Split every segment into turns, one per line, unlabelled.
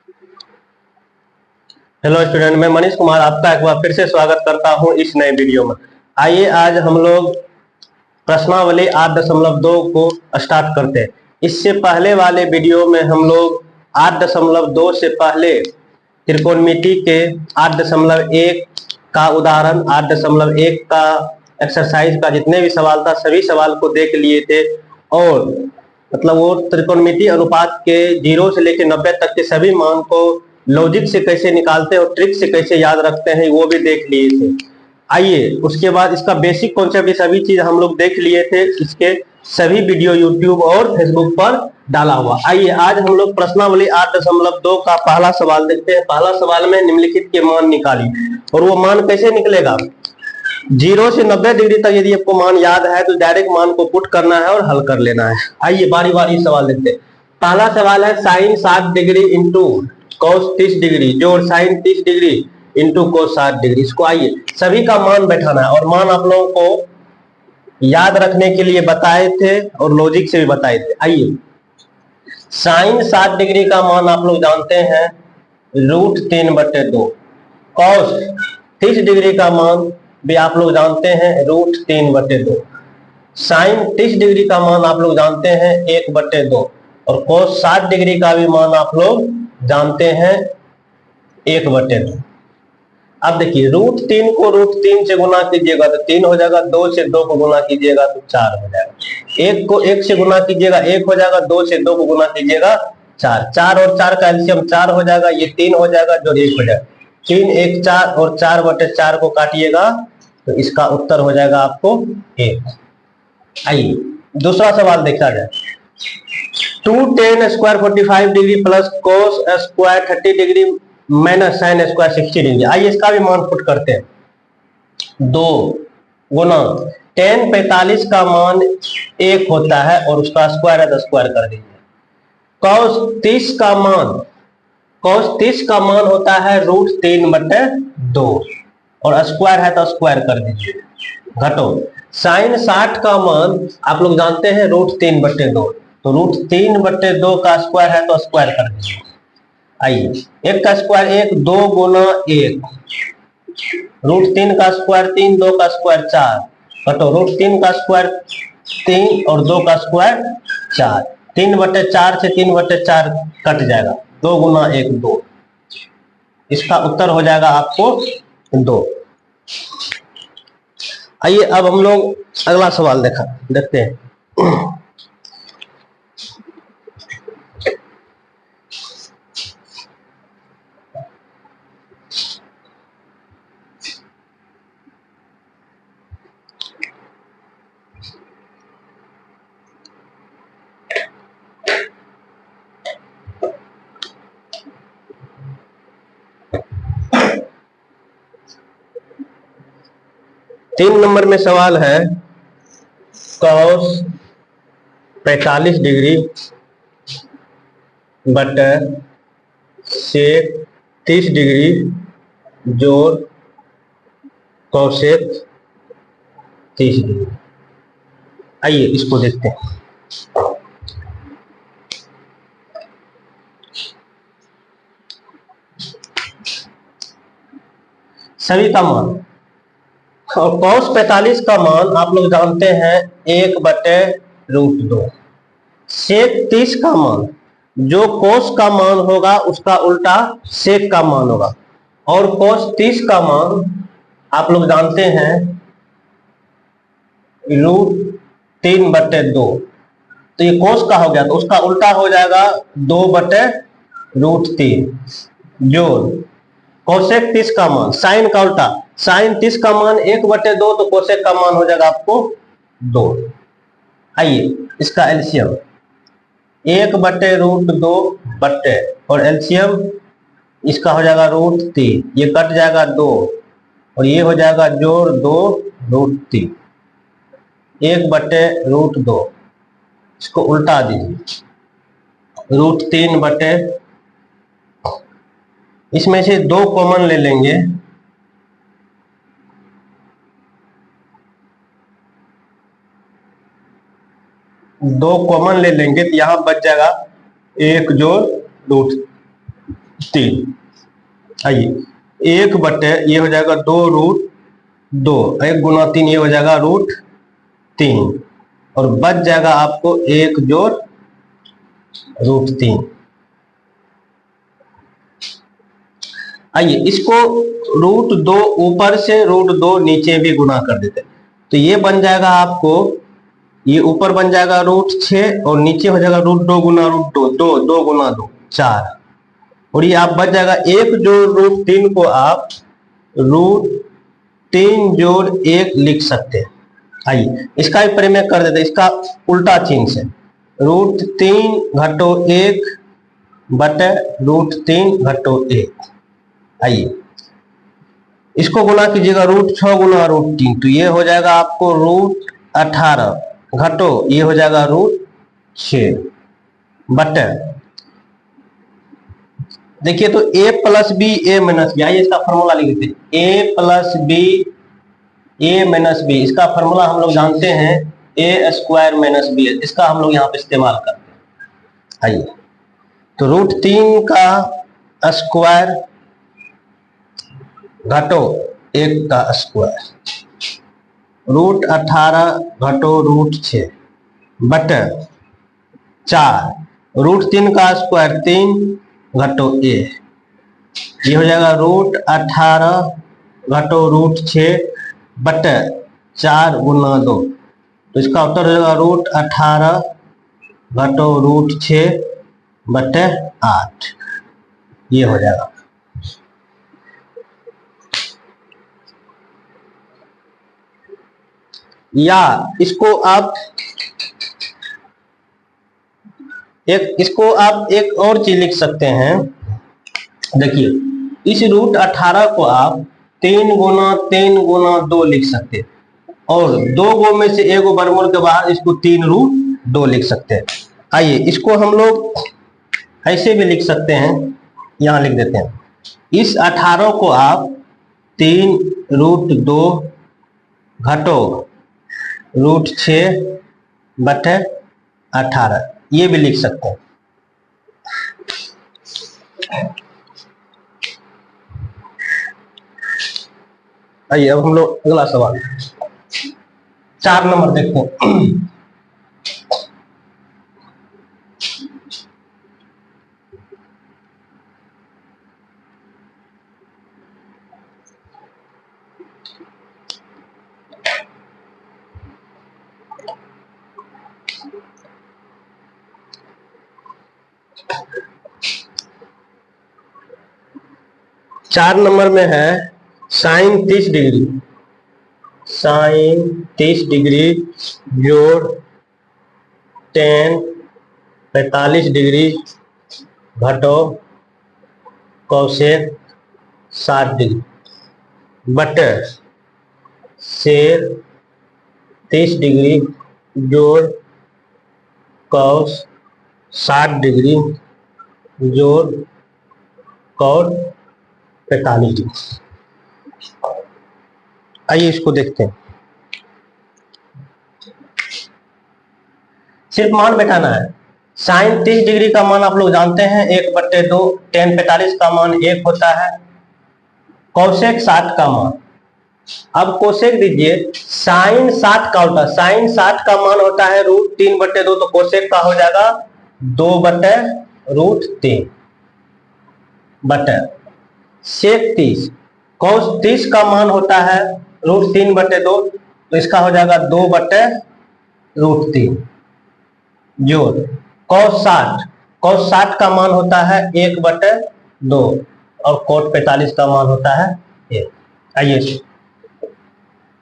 Hello student, मैं मनीष कुमार आपका एक बार फिर से स्वागत करता हूं इस नए वीडियो में। आइए आज हम लोग प्रश्नावली 8.2 को स्टार्ट करते हैं। इससे पहले वाले वीडियो में हम लोग 8.2 से पहले त्रिकोणमिति के 8.1 का उदाहरण, 8.1 का एक्सरसाइज का जितने भी सवाल था सभी सवाल को देख लिए थे और मतलब वो त्रिकोणमिति अनुपात के 0 से लेकर 90 तक के सभी मान को लॉजिक से कैसे निकालते हैं और ट्रिक से कैसे याद रखते हैं वो भी देख लिए थे। आइए उसके बाद इसका बेसिक कॉन्सेप्ट, ये सभी चीज हम लोग देख लिए थे। इसके सभी वीडियो यूट्यूब और फेसबुक पर डाला हुआ। आइए आज हम लोग प्रश्नावली 8.2 का पहला सवाल देखते हैं। पहला सवाल में निम्नलिखित के मान निकालिए और वो मान कैसे निकलेगा। 0 से 90 डिग्री तक यदि आपको मान याद है तो डायरेक्ट मान को पुट करना है और हल कर लेना है। आइए बारी बारी सवाल देखते हैं। पहला सवाल है sine 60 degree into cos 30 degree जोड़ sine 30 degree into cos 60 degree. इसको आइए सभी का मान बैठाना है और मान आप लोगों को याद रखने के लिए बताए थे और लॉजिक से भी बताए थे। आइए साइन 60 डिग्री का मान आप लोग जानते हैं √3/2। कॉस 30 डिग्री का मान भी आप लोग जानते हैं √3/2। साइन 30 डिग्री का मान आप लोग जानते हैं 1/2 और कोस 60 डिग्री का भी मान आप लोग जानते हैं 1/2। अब देखिए √3 को √3 से गुना कीजिएगा तो 3 हो जाएगा, 2 से 2 को गुना कीजिएगा तो 4 हो जाएगा, 1 को 1 से गुना कीजिएगा 1 हो जाएगा, 2 से 2 को गुना कीजिएगा 4, 4 और 4 का एलसीएम 4 हो जाएगा, ये 3 हो जाएगा जो 1 हो जाएगा, 3 1 4 और 4/4 को काटिएगा तो इसका उत्तर हो जाएगा आपको 1। आइए दूसरा सवाल देखा जाए। 2tan square 45 degree plus cos square 30 degree minus sine square 60 degree. आइए इसका भी मान पुट करते हैं। 2 गुना tan 45 का मान 1 होता है और उसका स्क्वायर है तो स्क्वायर कर दीजिए। cos 30 का मान होता है √3/2 और स्क्वायर है तो स्क्वायर कर दीजिए। घटो साइन 60 का मान आप लोग जानते हैं √3/2 तो √3/2 का स्क्वायर है तो स्क्वायर कर दीजिए। आइए 1 का स्क्वायर 1, 2 गुना 1, √3 का स्क्वायर 3, 2 का स्क्वायर 4, घटो √3 का स्क्वायर 3 और 2 का स्क्वायर 4, 3/4 से 3/4 कट जाएगा, 2 गुना 1 2, इसका उत्तर हो जाएगा आपको 2। आइए अब हम लोग अगला सवाल देखते हैं। 3 नंबर में सवाल है cos 45 डिग्री बटे सेक 30 डिग्री जोड़ कोसेक 30 डिग्री। आइए इसको देखते हैं। सभी का मान और cos 45 का मान आप लोग जानते हैं 1/√2। सेक 30 का मान जो cos का मान होगा उसका उल्टा सेक का मान होगा और cos 30 का मान आप लोग जानते हैं √3/2 तो ये cos का हो गया तो उसका उल्टा हो जाएगा 2/√3 जोड़ कोसेक 30 का मान साइन का उल्टा, साइन 30 का मान 1/2 तो कोसेक का मान हो जाएगा आपको 2। आइए इसका एलसीएम 1/√2 बटे और एलसीएम इसका हो जाएगा √3, ये कट जाएगा 2 और ये हो जाएगा जोड़ 2√3, 1/√2, इसको उल्टा दीजिए √3/, इसमें से 2 कॉमन ले लेंगे, तो यहां बच जाएगा 1 जोड़ √, 3। आइए 1 बटे ये हो जाएगा 2√2, 1 × 3 ये हो जाएगा √3, और बच जाएगा आपको 1 जोड़ √3। आइए इसको √2 ऊपर से √2 नीचे भी गुना कर देते हैं, तो ये बन जाएगा आपको, ये ऊपर बन जाएगा √6 और नीचे हो जाएगा √2 गुना √2, 2 गुना 2 4, और ये आप बच जाएगा 1 जोड़ √3 को आप √3 जोड़ 1 लिख सकते हैं। आइए इसका भी परिमेय कर देते हैं, इसका उल्टा चिन्ह से, √3 घटो 1 बटे √3 घटो 1। आइए इसको गुना कीजिएगा √6 गुना √3, तो ये हो जाएगा आपको √18 घटो ये हो जाएगा √6 बटे, देखिए तो a plus B A minus B, आइए इसका फॉर्मूला लिख देते हैं, a plus B A minus B, इसका फॉर्मूला हम लोग जानते हैं a² माइनस बी, इसका हम लोग यहाँ पे इस्तेमाल करते हैं। आइए तो √3 का स्क्वायर घटो 1 का स्क्वायर, √18 घटो √6 बटे 4, √3 का स्क्वायर 3 घटो a, ये हो जाएगा √18 घटो √6 बटे 4 गुना 2, तो इसका उत्तर हो जाएगा √18 घटो √6 बटे 8, ये हो जाएगा। या इसको आप एक और चीज लिख सकते हैं, देखिए इस √18 को आप 3 गुना 3 गुना 2 लिख सकते हैं, और 2 गो में से 1 वर्गमूल के बाद इसको 3√2 लिख सकते हैं। आइए इसको हम लोग ऐसे भी लिख सकते हैं, यहां लिख देते हैं, इस 18 को आप 3√2 घटो √6 बटे 18, ये भी लिख सकते हैं। आइए अब हम लोग अगला सवाल 4 नंबर देखते हैं। चार नंबर में है साइन 30 डिग्री, साइन 30 डिग्री जोड़ टेन 45 डिग्री घटो कोसेक 60 डिग्री बटे सेक 30 डिग्री जोड़ कॉस 60 डिग्री जोड़ कॉस 45 डिग्री। आइए इसको देखते हैं, सिर्फ मान बैठाना है। साइन 30 डिग्री का मान आप लोग जानते हैं 1/2, टेन 45 का मान 1 होता है, कोसेक 60 का मान, अब कोसेक दीजिए, साइन 60 का होता है, साइन 60 का मान होता है √3/2, तो कोसेक का हो जाएगा 2/√3 बटे सेक 30, कॉस 30 का मान होता है √3/2, तो इसका हो जाएगा 2/√3 जोड़ कॉस 60 का मान होता है 1/2, और कोट 45 का मान होता है 1। आइए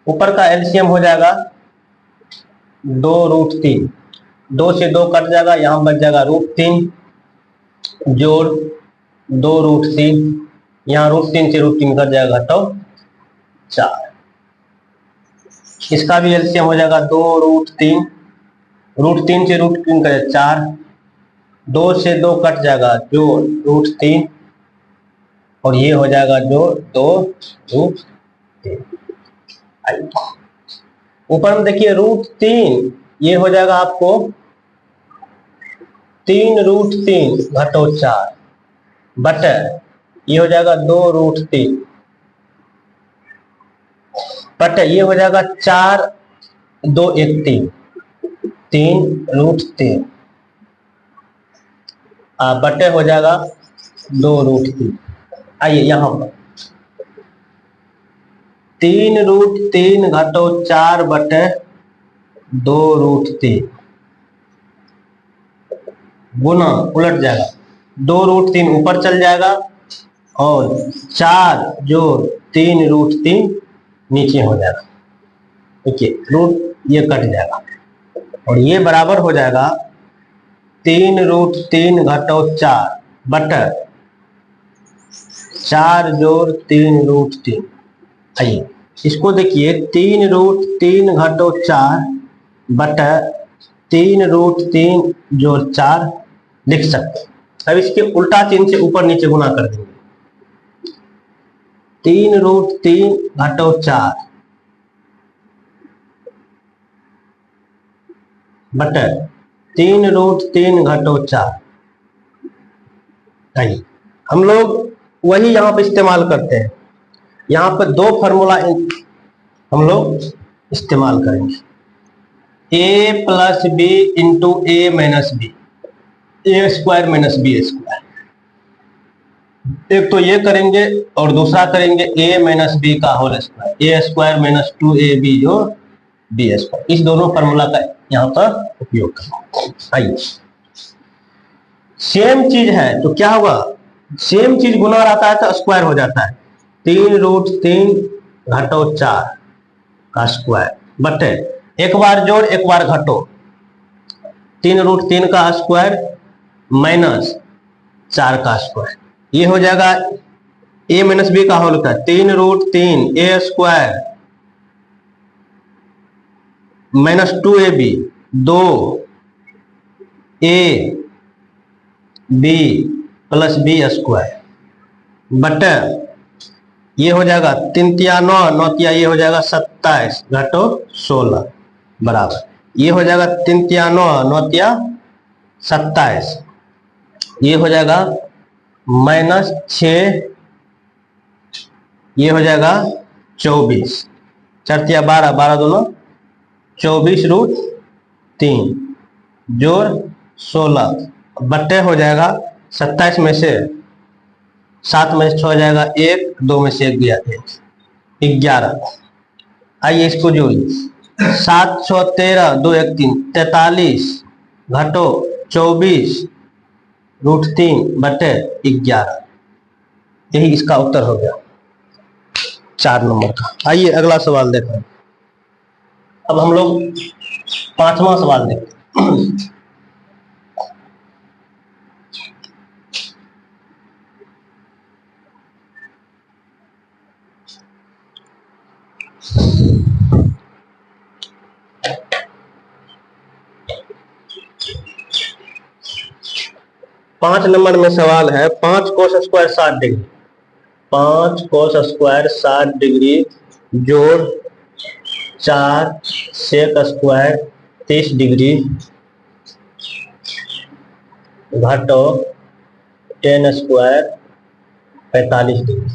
ऊपर का एलसीएम हो जाएगा 2√3, 2 से 2 कट जाएगा, यहां बच जाएगा √3 जोड़ 2√3, यहाँ √3 से √3 कट जाएगा तो 4, इसका भी एलसीएम हो जाएगा 2√3, √3 से √3 कट 4, 2 से 2 कट जाएगा जोड़ √3, और ये हो जाएगा जोड़ 2√3। ऊपर में देखिए √3, ये हो जाएगा आपको 3√3 घटो 4, बटे ये हो जाएगा 2√3 बटे ये हो जाएगा 4 2 1 3 3√3 बटे हो जाएगा 2√3। आइए यहां पर 3√3 घटो 4 बटे 2√3 गुना उलट जाएगा 2√3 ऊपर चल जाएगा और 4 जोड़ 3√3 नीचे हो जाएगा। देखिए रूट ये कट जाएगा और ये बराबर हो जाएगा 3√3 घटो 4 बटे 4 जोड़ 3√3। आइए इसको देखिए 3√3 घटो 4 बटे 3√3 जोड़ 4 लिख सकते हैं। अब इसके उल्टा चिन्ह से ऊपर नीचे गुना कर देंगे। 3√3 घटो 4 बटे 3√3 घटो 4। आइए हम लोग वही यहाँ पे इस्तेमाल करते हैं। यहाँ पे दो फार्मूला हम लोग इस्तेमाल करेंगे, a plus B into A minus B, A square minus B square. एक तो ये करेंगे और दूसरा करेंगे a माइनस बी का whole square, A square minus 2ab जो बी स्क्वायर। इस दोनों फार्मूला का यहाँ पर उपयोग करेंगे। आइए सेम चीज है तो क्या होगा, सेम चीज गुना रहता है तो स्क्वायर हो जाता है। 3√3 घटो 4 का स्क्वायर बटे एक बार जोड़ एक बार घटो 3√3 का स्क्वायर माइनस 4 का स्क्वायर। ये हो जाएगा a माइनस बी का होल का 3√3 a square minus 2ab 2 a B plus B square बटे ये हो जाएगा 3 तिया 9 9 तिया ये हो जाएगा 27 घटो 16 बराबर ये हो जाएगा 3 तिया 9 9 तिया 27 ये हो जाएगा माइनस 6 ये हो जाएगा 24 4 तिया 12 12 दोनों 24√3 जोड़ 16 बट्टे हो जाएगा 27 में से 7 में से 6 हो जाएगा 1 2 में से 1 गया 11। आइए इसको जोड़िए 7 6 13 2 1 3 43 घटो 24√3 बटे 11। यही इसका उत्तर हो गया 4 नंबर का। आइए अगला सवाल देखें। अब हम लोग 5वां सवाल देखते हैं। पांच नंबर में सवाल है 5 cos square 60 degree, 5 cos square 60 degree जोड़ 4 सेक स्क्वायर 30 डिग्री घटो 10 square 45 degree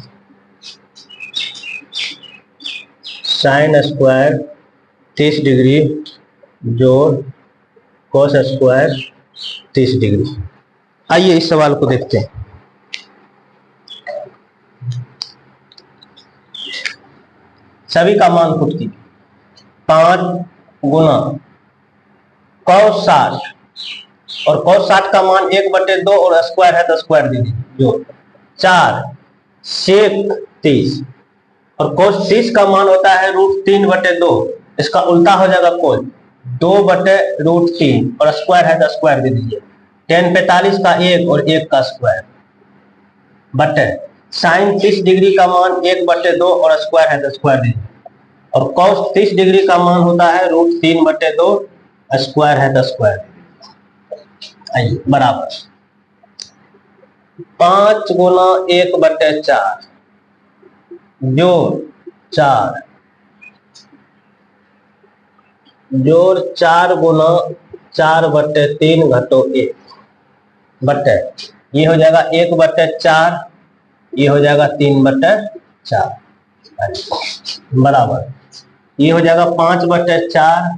sine square 30 degree जोड़ कोस स्क्वायर 30 डिग्री। आइए इस सवाल को देखते हैं। सभी का मान पुट कीजिए। 5 गुना cos 60 और cos 60 का मान 1/2 और स्क्वायर है तो स्क्वायर दे दीजिए जो 4 सेक 30 और cos 30 का मान होता है √3/2, इसका उल्टा हो जाएगा cos 2/√3 और स्क्वायर है तो स्क्वायर दे दीजिए 10 45 का 1 और 1 का स्क्वायर बटे साइन 30 डिग्री का मान 1/2 और स्क्वायर है तो स्क्वायर दीजिए और cos 30 डिग्री का मान होता है √3/2 स्क्वायर है तो स्क्वायर दीजिए। आइए बराबर 5 गुना 1/4 जोड़ 4 गुना 4/3 घटो 1 बटे ये हो जाएगा 1/4, ये हो जाएगा 3/4 बराबर, ये हो जाएगा 5/4,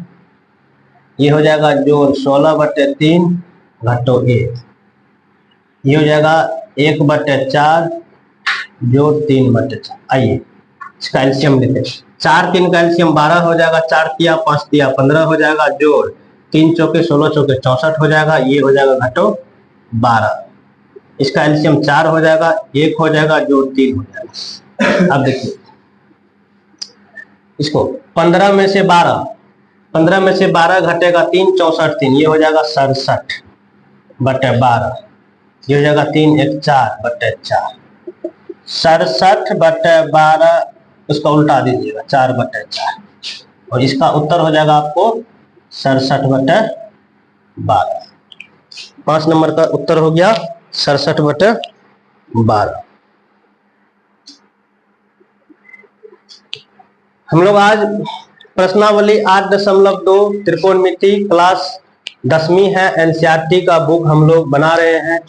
ये हो जाएगा जोड़ 16/3 घटो 1, ये हो जाएगा 1/4 जोड़ 3/4। आइए कैल्शियम लेते हैं। 4 3 कैल्शियम 12 हो जाएगा, 4 तिया 5 तिया 15 हो जाएगा, जोड़ 3 चौके 16 चौके 64 हो जाएगा, ये हो जाएगा घटो 12। इसका एलसीएम 4 हो जाएगा, 1 हो जाएगा, जोड़ 3 हो जाएगा। अब देखिए इसको 15 में से 12 घटेगा 3 64 3, ये हो जाएगा 67/12, ये हो जाएगा 3 1 4/4, 67/12, उसका उल्टा दीजिएगा 4/4, और इसका उत्तर हो जाएगा आपको 67/12। 5 नंबर का उत्तर हो गया 67/12। हम लोग आज प्रश्नावली 8.2 त्रिकोणमिति क्लास 10वीं है, एनसीईआरटी का बुक हम लोग बना रहे हैं।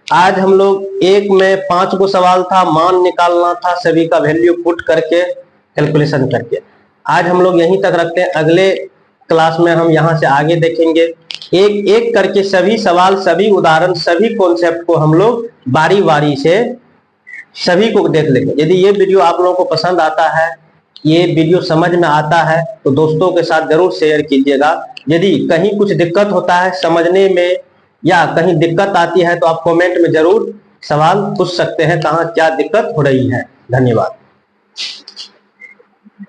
आज हम लोग एक में 5 को सवाल था, मान निकालना था सभी का, वैल्यू पुट करके कैलकुलेशन करके। आज हम लोग यहीं तक रखते हैं, अगले क्लास में हम यहां से आगे देखेंगे, एक एक करके सभी सवाल, सभी उदाहरण, सभी कॉन्सेप्ट को हम लोग बारी बारी से सभी को देख लेंगे। यदि ये वीडियो आप लोगों को पसंद आता है, ये वीडियो समझ में आता है, तो दोस्तों के साथ जरूर शेयर कीजिएगा। यदि कहीं कुछ दिक्कत होता है समझने में या कहीं दिक्कत आती है तो आप कमेंट में जरूर सवाल पूछ सकते हैं, कहाँ क्या दिक्कत हो रही है। धन्यवाद।